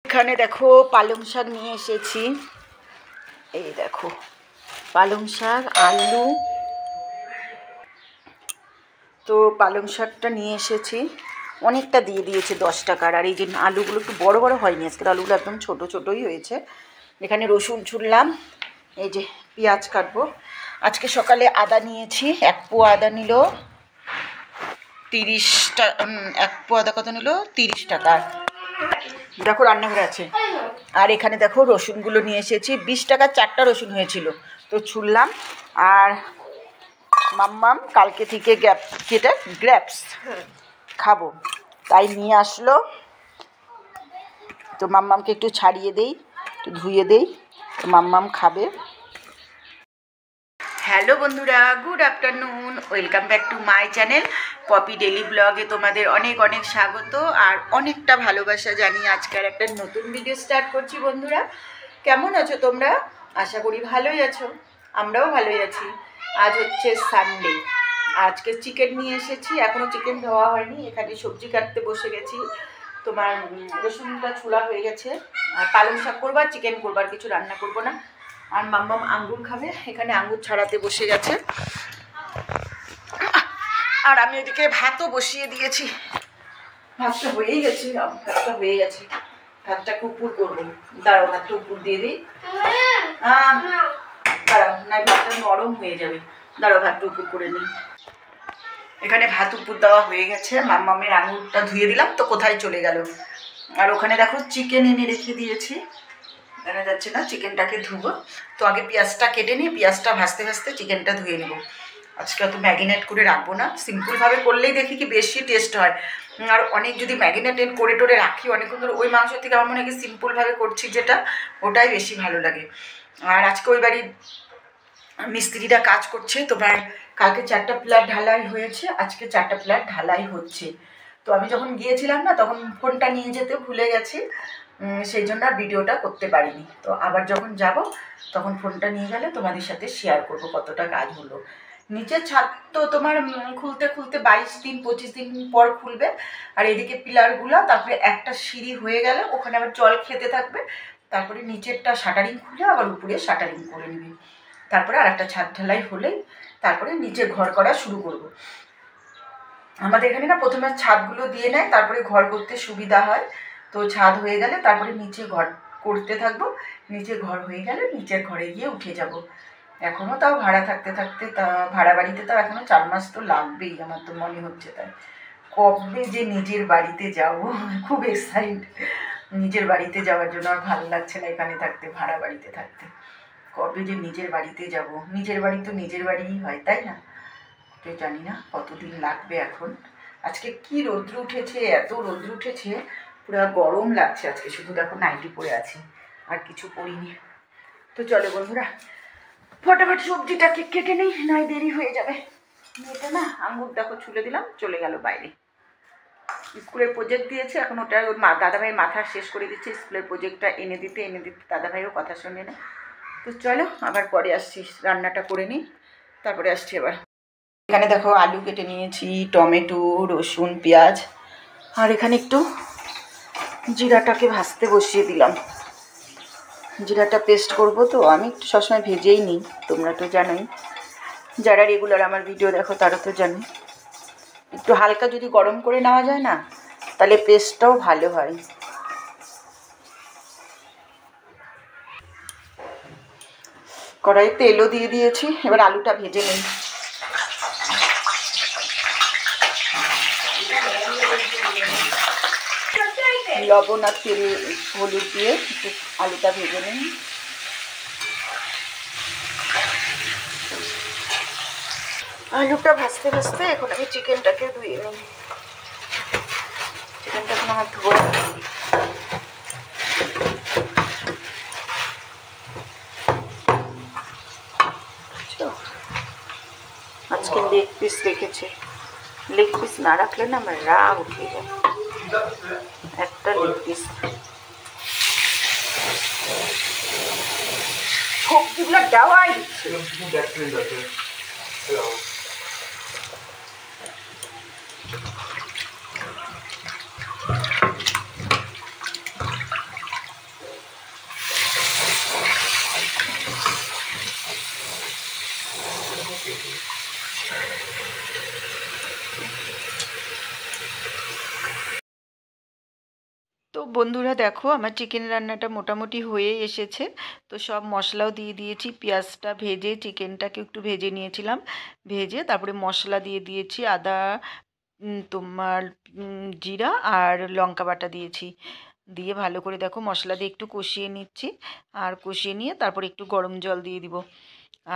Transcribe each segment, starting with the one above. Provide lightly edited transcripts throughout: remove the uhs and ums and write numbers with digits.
এখানে দেখো পালং শাক নিয়ে এসেছি, এই দেখো পালং শাক আলু। তো পালং শাকটা নিয়ে এসেছি, অনেকটা দিয়ে দিয়েছে 10 টাকার। আর এই যে আলুগুলো একটু বড় বড় হয়নি, আজকের আলুগুলো একদম ছোট ছোটই হয়েছে। এখানে রসুন ছুললাম, এই যে পেঁয়াজ কাটবো। আজকে সকালে আদা নিয়েছি, 1 পোয়া আদা নিল 30 টাকা। 1 পোয়া আদা কত নিল? 30 টাকা। দেখো রান্নাঘরে আছে। আর এখানে দেখো রসুনগুলো নিয়ে এসেছি, 20 টাকার 4টা রসুন হয়েছিল, তো ছুললাম। আর মাম্মাম কালকে থেকে গ্র্যাপস খাবো, তাই নিয়ে আসলো। তো মাম্মামকে একটু ছাড়িয়ে দেই, একটু ধুয়ে দেই, তো মাম্মাম খাবে। হ্যালো বন্ধুরা, good afternoon, welcome back to my channel Poppy daily ব্লগে তোমাদের অনেক অনেক স্বাগত আর অনেকটা ভালোবাসা জানিয়ে আজকের একটা নতুন ভিডিও স্টার্ট করছি। বন্ধুরা কেমন আছো তোমরা? আশা করি ভালোই আছো, আমরাও ভালোই আছি। আজ হচ্ছে সানডে, আজকে চিকেন নিয়ে এসেছি, এখনও চিকেন ধোয়া হয়নি। এখানে সবজি কাটতে বসে গেছি, তোমার রসুনটা ছোলা হয়ে গেছে। আর পালং শাক করবো আর চিকেন করবো, আর কিছু রান্না করবো না। আর মাম্মাম আঙ্গুর খাবে, এখানে আঙ্গুর ছাড়াতে বসে গেছে। আর আমি ওইদিকে ভাতও বসিয়ে দিয়েছি, ভাতটা হয়েই গেছে, ভাতটা হয়ে গেছে। ভাতটাকে উপর করবো, দাঁড়াও ভাতটা উপর দিয়ে দিই। দাঁড়াও, না ভাতটা নরম হয়ে যাবে, দাঁড়াও ভাতটা উপর করে নিই। এখানে ভাত উপর দেওয়া হয়ে গেছে, মাম্মামের আঙুরটা ধুয়ে দিলাম, তো কোথায় চলে গেল। আর ওখানে দেখো চিকেন এনে রেখে দিয়েছি, দেখা যাচ্ছে না, চিকেনটাকে ধুবো। তো আগে পেঁয়াজটা কেটে নিই, পেঁয়াজটা ভাজতে ভাজতে চিকেনটা ধুয়ে নেবো। আজকে অত ম্যাগিনেট করে রাখবো না, সিম্পলভাবে করলেই দেখি কি বেশি টেস্ট হয়। আর অনেক যদি ম্যাগিনেটেড করে টোরে রাখি অনেকক্ষণ ধরে, ওই মাংসের থেকে আমার মনে হয় সিম্পলভাবে করছি যেটা, ওটাই বেশি ভালো লাগে। আর আজকে ওই বাড়ির মিস্ত্রিরা কাজ করছে, তোমার কালকে 4টা প্লাট ঢালাই হয়েছে, আজকে 4টা প্লাট ঢালাই হচ্ছে। তো আমি যখন গিয়েছিলাম না, তখন ফোনটা নিয়ে যেতে ভুলে গেছি, সেই জন্য আর ভিডিওটা করতে পারিনি। তো আবার যখন যাব তখন ফোনটা নিয়ে গেলে তোমাদের সাথে শেয়ার করব কতটা কাজ হলো। নিচের ছাদ তো তোমার খুলতে খুলতে 22 দিন 25 দিন পর খুলবে। আর এদিকে পিলারগুলো, তারপরে একটা সিঁড়ি হয়ে গেলে ওখানে আবার জল খেতে থাকবে, তারপরে নিচেরটা শাটারিং খুলে আবার উপরে শাটারিং করে নেবে। তারপরে আর একটা ছাদ ঢালাই হলেই তারপরে নিচে ঘর করা শুরু করব। আমাদের এখানে না প্রথমে ছাদগুলো দিয়ে নেয়, তারপরে ঘর করতে সুবিধা হয়। তো ছাদ হয়ে গেলে তারপরে নিচে ঘর করতে থাকবো, নিচে ঘর হয়ে গেলে নিচের ঘরে গিয়ে উঠে যাব। এখনও তাও ভাড়া থাকতে থাকতে, তা ভাড়া বাড়িতে তাও এখনও 4 মাস তো লাগবেই, আমার তো মনে হচ্ছে। তাই কবে যে নিজের বাড়িতে যাব, খুব এক্সাইট নিজের বাড়িতে যাওয়ার জন্য। আর ভালো লাগছে না এখানে থাকতে, ভাড়া বাড়িতে থাকতে। কবে যে নিজের বাড়িতে যাব, নিজের বাড়ি তো নিজের বাড়িই হয়, তাই না? তো জানি না কতদিন লাগবে এখন। আজকে কি রৌদ্র উঠেছে, এত রৌদ্র উঠেছে, পুরো গরম লাগছে আজকে। শুধু দেখো নাইটি পরে আছি, আর কিছু পরিনি। তো চলো বন্ধুরা, ফটাফট সবজিটাকে কেটে নেই, নয় দেরি হয়ে যাবে। এটা না আঙুর দেখো ছুলে দিলাম, চলে গেল বাইরে। স্কুলের প্রজেক্ট দিয়েছে, এখন ওটা ওর দাদাভাইয়ের মাথা শেষ করে দিচ্ছে, স্কুলের প্রজেক্টটা এনে দিতে দাদাভাইও কথা শোনে না। তো চলো আবার পরে আসছি, রান্নাটা করে নিই, তারপরে আসছি আবার। এখানে দেখো আলু কেটে নিয়েছি, টমেটো, রসুন, পেঁয়াজ। আর এখানে একটু জিরাটাকে ভাজতে বসিয়ে দিলাম, জিরাটা পেস্ট করব। তো আমি একটু সবসময় ভেজেই নিই, তোমরা তো জানোই, যারা রেগুলার আমার ভিডিও দেখো তারা তো জানো। একটু হালকা যদি গরম করে নেওয়া যায় না, তাহলে পেস্টটাও ভালো হয়। কড়াইতে তেলও দিয়ে দিয়েছি, এবার আলুটা ভেজে নিই। লবণ আর তেল হলুদ দিয়ে একটু আলুটা ভেজে নিই। আলুটা ভাজতে ভাজতে এখন আমি চিকেনটাকে ধুয়ে নিই। চিকেনটা এখন আমার ধোয়া আজকে লেগ পিস রেখেছে, লেগ পিস না রাখলে না আমার রাগ উঠে যায়। একটা লেগ পিস, সবজিগুলো দেওয়াই বন্ধুরা দেখো আমার চিকেন রান্নাটা মোটামুটি হয়ে এসেছে। তো সব মশলাও দিয়ে দিয়েছি, পেঁয়াজটা ভেজে চিকেনটাকে একটু ভেজে নিয়েছিলাম, ভেজে তারপরে মশলা দিয়ে দিয়েছি, আদা, তোমার জিরা আর লঙ্কা বাটা দিয়েছি। দিয়ে ভালো করে দেখো মশলা দিয়ে একটু কষিয়ে নিচ্ছি। আর কষিয়ে নিয়ে তারপরে একটু গরম জল দিয়ে দিব।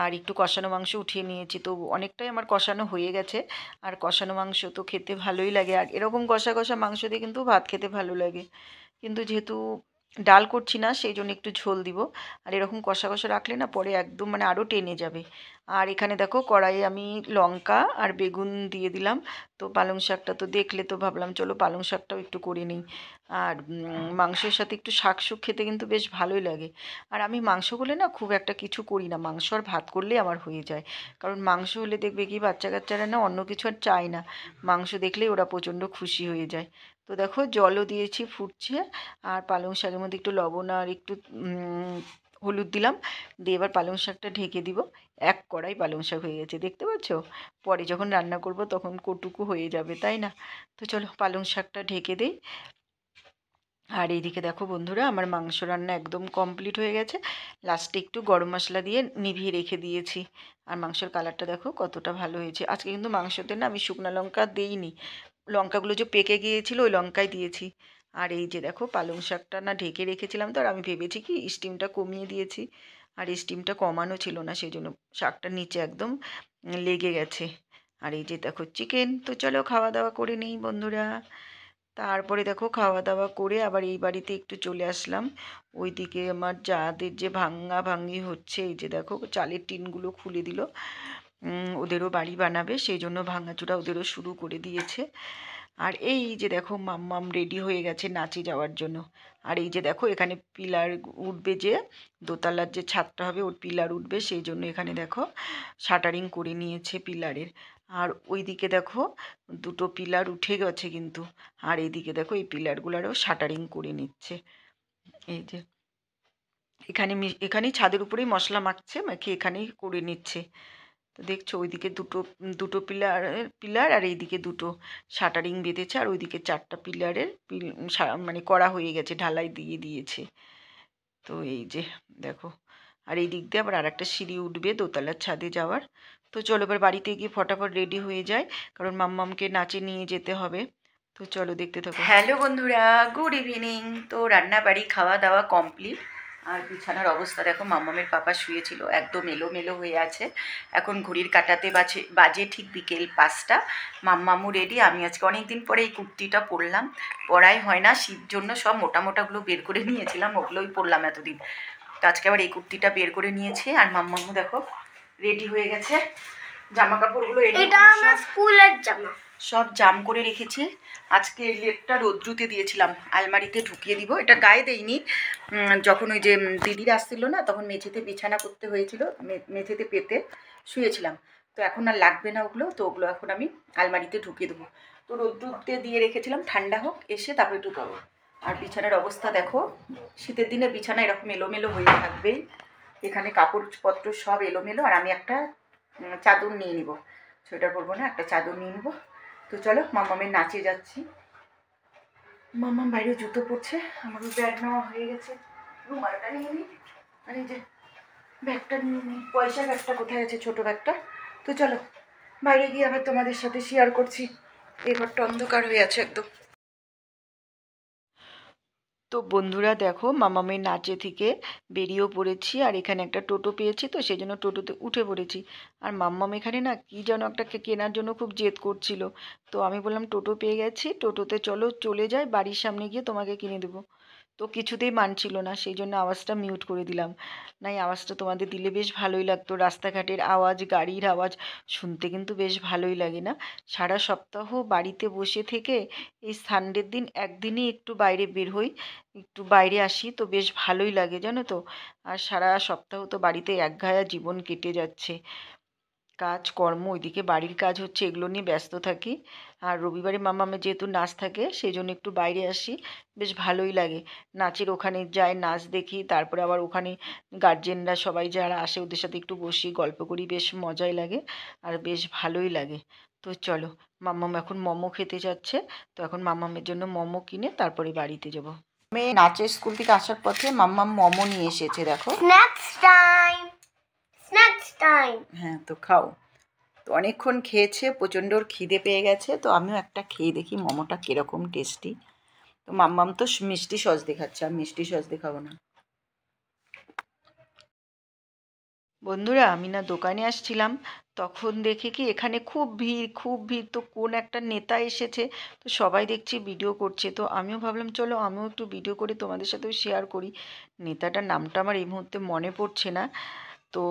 আর একটু কষানো মাংস উঠিয়ে নিয়েছি, তো অনেকটাই আমার কষানো হয়ে গেছে। আর কষানো মাংস তো খেতে ভালোই লাগে, আর এরকম কষা কষা মাংস দিয়ে কিন্তু ভাত খেতে ভালো লাগে। কিন্তু যেহেতু ডাল করছি না সেই জন্য একটু ঝোল দিব। আর এরকম কষা কষা রাখলে না পরে একদম মানে আরও টেনে যাবে। আর এখানে দেখো কড়াইয়ে আমি লঙ্কা আর বেগুন দিয়ে দিলাম। তো পালং শাকটা তো দেখলে, তো ভাবলাম চলো পালং শাকটাও একটু করে নিই। আর মাংসের সাথে একটু শাক শুক খেতে কিন্তু বেশ ভালোই লাগে। আর আমি মাংস করলে না খুব একটা কিছু করি না, মাংস আর ভাত করলেই আমার হয়ে যায়। কারণ মাংস হলে দেখবে কি বাচ্চা কাচ্চারা না অন্য কিছু আর চায় না, মাংস দেখলেই ওরা প্রচণ্ড খুশি হয়ে যায়। তো দেখো জলও দিয়েছি, ফুটছে। আর পালং শাকের মধ্যে একটু লবণ আর একটু হলুদ দিলাম, দিয়ে এবার পালং শাকটা ঢেকে দিব। এক কড়াই পালং শাক হয়ে গেছে, দেখতে পাচ্ছ? পরে যখন রান্না করব তখন কটুকু হয়ে যাবে, তাই না? তো চলো পালং শাকটা ঢেকে দিই। আর এইদিকে দেখো বন্ধুরা আমার মাংস রান্না একদম কমপ্লিট হয়ে গেছে। লাস্টে একটু গরম মশলা দিয়ে নিভিয়ে রেখে দিয়েছি। আর মাংসের কালারটা দেখো কতটা ভালো হয়েছে। আজকে কিন্তু মাংসতে না আমি শুকনো লঙ্কা দিইনি, লঙ্কাগুলো যে পেকে গিয়েছিল ওই লঙ্কাই দিয়েছি। আর এই যে দেখো পালং শাকটা না ঢেকে রেখেছিলাম, তো আর আমি ভেবেছি কি স্টিমটা কমিয়ে দিয়েছি, আর স্টিমটা কমানো ছিল না, সেই জন্য শাকটা নিচে একদম লেগে গেছে। আর এই যে দেখো চিকেন। তো চলো খাওয়া দাওয়া করে নিই বন্ধুরা। তারপরে দেখো খাওয়া দাওয়া করে আবার এই বাড়িতে একটু চলে আসলাম। ওইদিকে আমার যাদের যে ভাঙা ভাঙি হচ্ছে, এই যে দেখো চালের টিনগুলো খুলে দিল, ওদেরও বাড়ি বানাবে সেই জন্য ভাঙাচোরা ওদেরও শুরু করে দিয়েছে। আর এই যে দেখো মাম্মাম রেডি হয়ে গেছে নাচে যাওয়ার জন্য। আর এই যে দেখো এখানে পিলার উঠবে, যে দোতলার যে ছাদটা হবে ওর পিলার উঠবে, সেই জন্য এখানে দেখো শাটারিং করে নিয়েছে পিলারের। আর ওইদিকে দেখো দুটো পিলার উঠে গেছে কিন্তু। আর এইদিকে দেখো এই পিলারগুলোরও শাটারিং করে নিচ্ছে। এই যে এখানেই ছাদের উপরেই মশলা মাখছে, মাখে এখানেই করে নিচ্ছে। তো দেখছো ওইদিকে দুটো দুটো পিলার আর এইদিকে দুটো শাটারিং বেঁধেছে, আর ওইদিকে চারটা পিলারের মানে করা হয়ে গেছে, ঢালাই দিয়ে দিয়েছে। তো এই যে দেখো, আর এই দিক দিয়ে আবার আর একটা সিঁড়ি উঠবে দোতলার ছাদে যাওয়ার। তো চলো এবার বাড়িতে গিয়ে ফটাফট রেডি হয়ে যায়, কারণ মাম্মামকে নাচে নিয়ে যেতে হবে। তো চলো দেখতে থাকো। হ্যালো বন্ধুরা, গুড ইভিনিং। তো রান্না বাড়ি খাওয়া দাওয়া কমপ্লিট। আর বিছানার অবস্থা দেখো, মাম্মামের পাপা শুয়েছিল একদম এলোমেলো হয়ে আছে। এখন ঘড়ির কাঁটাতে বাজে ঠিক বিকেল 5টা। মাম্মামু রেডি। আমি আজকে অনেক দিন পরে এই কুর্তিটা পরলাম, পরাই হয় না, শীত জন্য সব মোটা মোটাগুলো বের করে নিয়েছিলাম, ওগুলোই পরলাম এতদিন। তো আজকে আবার এই কুর্তিটা বের করে নিয়েছি। আর মাম্মামু দেখো রেডি হয়ে গেছে, জামা কাপড়গুলো এটা আমার স্কুলের জামা সব জাম করে রেখেছি। আজকে লেপটা রোদ্রুতে দিয়েছিলাম, আলমারিতে ঢুকিয়ে দিব। এটা গায়ে দেইনি, যখন ওই যে দিদিরা আসছিল না তখন মেঝেতে বিছানা করতে হয়েছিল, মেঝেতে পেতে শুয়েছিলাম। তো এখন আর লাগবে না ওগুলো, তো ওগুলো এখন আমি আলমারিতে ঢুকিয়ে দেবো। তো রোদ্রুতে দিয়ে রেখেছিলাম, ঠান্ডা হোক এসে তারপরে ঢুকাবো। আর বিছানার অবস্থা দেখো, শীতের দিনে বিছানা এরকম এলোমেলো হয়ে থাকবেই। এখানে কাপড়পত্র সব এলোমেলো। আর আমি একটা চাদর নিয়ে নিব, সোয়েটার পরবো না, একটা চাদর নিয়ে নেবো। তো চলো মাম্মামের নাচে যাচ্ছি। মাম্মাম বাইরে জুতো পরছে, আমারও ব্যাগ নেওয়া হয়ে গেছে, রুমালটা নিয়ে নিই। আর এই যে ব্যাগটা নিয়ে নিই, পয়সা ব্যাগটা কোথায় আছে, ছোটো ব্যাগটা। তো চলো বাইরে গিয়ে আবার তোমাদের সাথে শেয়ার করছি। এই ঘরটা অন্ধকার হয়ে আছে একদম। তো বন্ধুরা দেখো মামামের নাচে থেকে বেরিয়েও পড়েছি, আর এখানে একটা টোটো পেয়েছি, তো সেই জন্য টোটোতে উঠে পড়েছি। আর মাম্মাম এখানে না কি যেন একটা কেনার জন্য খুব জেদ করছিল। তো আমি বললাম টোটো পেয়ে গেছি, টোটোতে চলো চলে যাই, বাড়ির সামনে গিয়ে তোমাকে কিনে দেবো। তো কিছুতেই মানছিল না, সেই জন্য আওয়াজটা মিউট করে দিলাম। নাই আওয়াজটা তোমাদের দিলে বেশ ভালোই লাগতো, রাস্তাঘাটের আওয়াজ, গাড়ির আওয়াজ শুনতে কিন্তু বেশ ভালোই লাগে না? সারা সপ্তাহ বাড়িতে বসে থেকে এই সানডের দিন একদিনই একটু বাইরে বের হই, একটু বাইরে আসি, তো বেশ ভালোই লাগে জানো তো। আর সারা সপ্তাহ তো বাড়িতে একঘেয়া জীবন কেটে যাচ্ছে, কাজ কর্ম, ওইদিকে বাড়ির কাজ হচ্ছে, এগুলো নিয়ে ব্যস্ত থাকি। আর রবিবারে মামামের যেহেতু নাচ থাকে সেই জন্য একটু বাইরে আসি, বেশ ভালোই লাগে। নাচের ওখানে যাই, নাচ দেখি, তারপরে আবার ওখানে গার্জেনরা সবাই যারা আসে ওদের সাথে একটু বসি, গল্প করি, বেশ মজাই লাগে আর বেশ ভালোই লাগে। তো চলো মাম্মাম এখন মোমো খেতে যাচ্ছে, তো এখন মাম্মামের জন্য মোমো কিনে তারপরে বাড়িতে যাব। আমি নাচের স্কুল থেকে আসার পথে মাম্মাম মোমো নিয়ে এসেছে, দেখো। Snacks time. হ্যাঁ, তো খাও। তো অনেকক্ষণ খেয়েছে, প্রচণ্ড ওর খিদে পেয়ে গেছে, তো আমিও একটা খেয়ে দেখি মোমোটা কীরকম টেস্টি। তো মাম্মাম তো মিষ্টি সস দেখাচ্ছে, আমি মিষ্টি সস দেখাবো না। বন্ধুরা, আমি না দোকানে আসছিলাম, তখন দেখি কি এখানে খুব ভিড়, খুব ভিড়। তো কোন একটা নেতা এসেছে, তো সবাই দেখছি ভিডিও করছে। তো আমিও ভাবলাম চলো আমিও একটু ভিডিও করে তোমাদের সাথেও শেয়ার করি। নেতাটার নামটা আমার এই মুহূর্তে মনে পড়ছে না। তো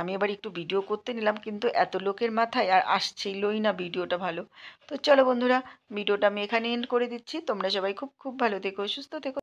আমি এবার একটু ভিডিও করতে নিলাম, কিন্তু এত লোকের মাথায় আর আসছিলই না ভিডিওটা ভালো। তো চলো বন্ধুরা, ভিডিওটা আমি এখানে এন্ড করে দিচ্ছি। তোমরা সবাই খুব খুব ভালো থেকো, সুস্থ থেকো।